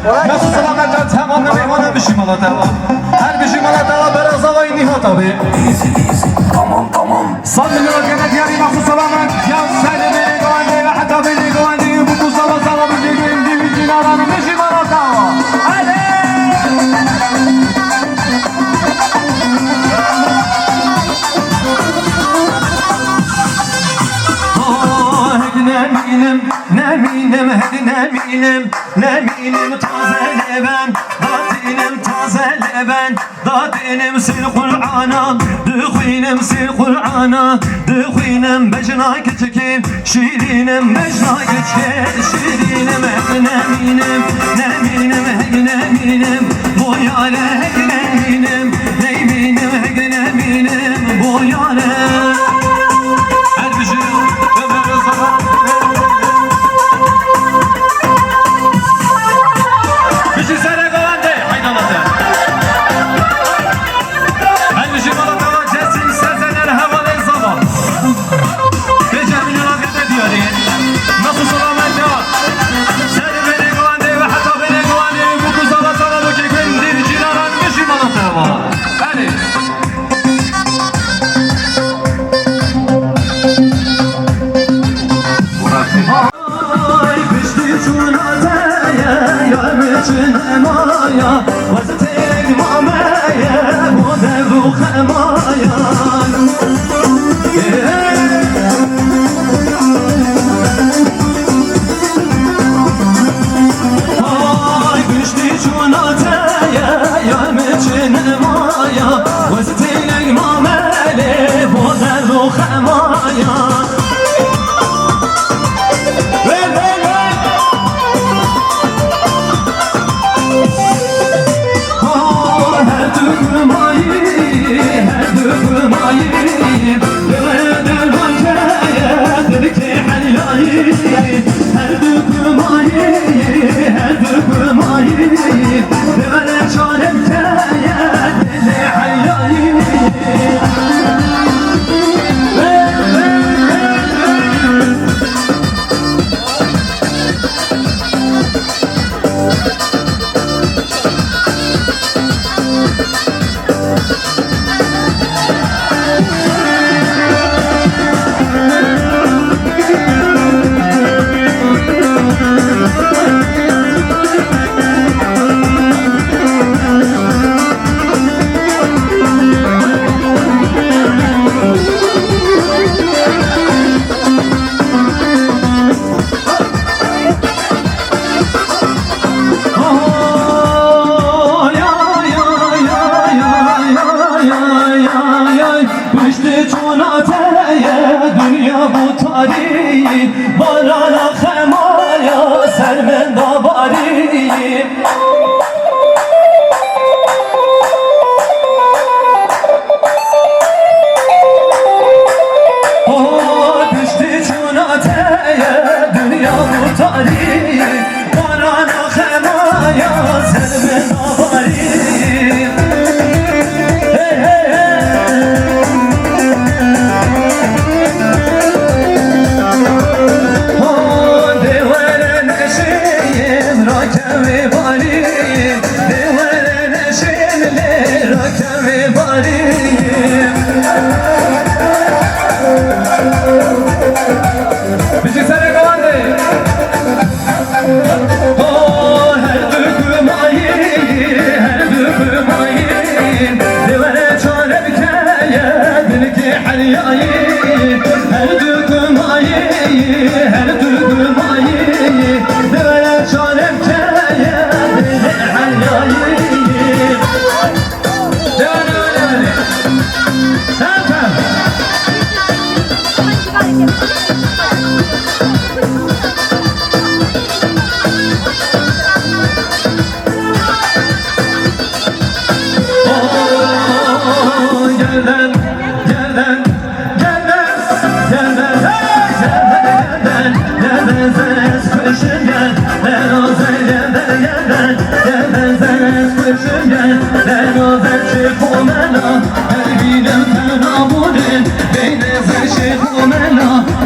نفس سلامت جان تمام نمیمانه بشیم حالا دوا هر بشیم حالا دوا بر ازاوای نیها تابه صد میلیون کنه دیاری مخصوص سلامت جان سر بینی گوانده و حتی بینی گوانده بکو سوا سوا بگیریم دیوی جناران بشیم حالا دوا neminim taze leben datinim taze leben datinim sil Kur'ana dıkhinem sil Kur'ana dıkhinem bejna keçekim şirinim bejna keçek şirinim neminim bu yare neminim bu yare her bir şey ömrü zaman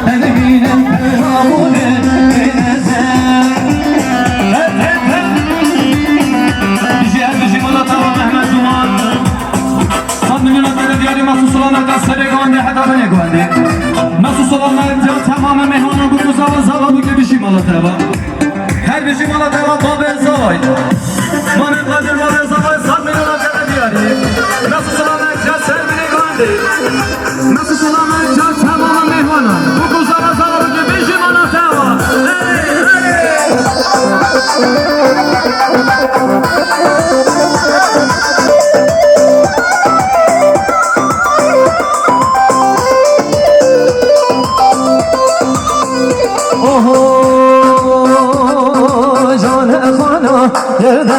Ben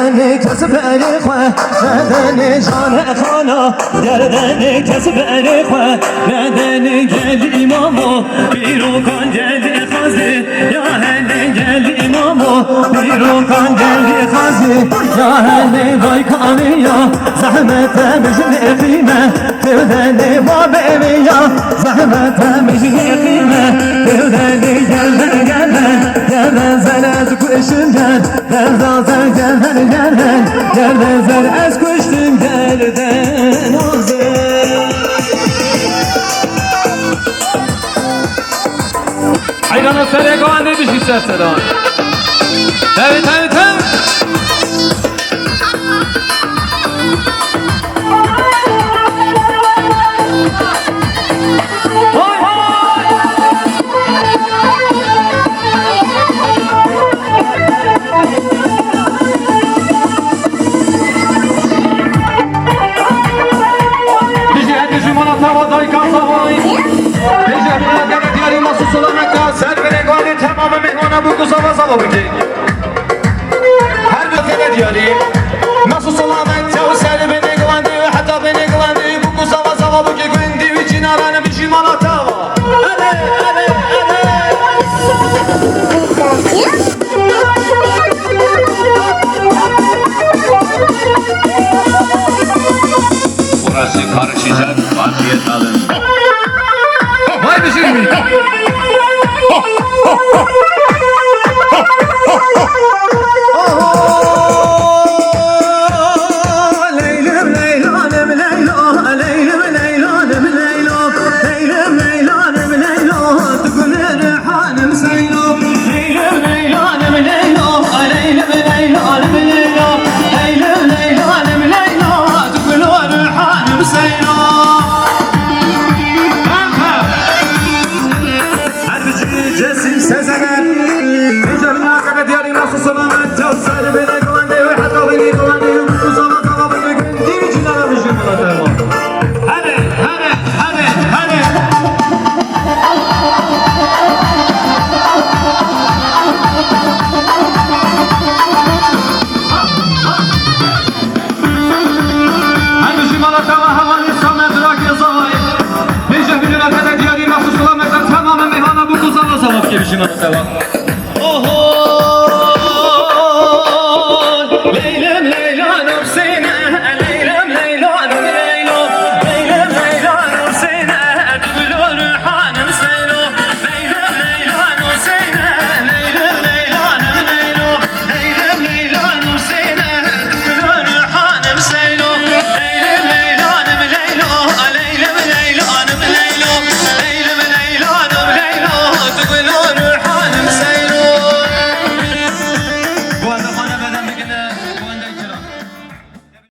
گردنی کس بری خواه گردنی جان خانا گردنی کس بری خواه گردنی گل امامو بیرو کن گل خازی یا هلی گل امامو بیرو کن گل خازی یا هلی وای کامیا زحمت مجنی قیمه تودنی بابی یا زحمت مجنی قیمه تودنی گردن گردن گردن زن از کشتم گردن زن گردن گردن گردن زن از کشتم گردن آزم حیران سر گوانده بشی سر صدا تبی تبی تبی هر بخير ديالي نص صلامك توسل بني قواندي وحتى بني قواندي بوكو سوا سوا بوكي قواندي ويجينا رانا بيجي مالاتاوا Burası karışacak, vaziyet alın. Vay düşürmeyin. Gelişim sana devam.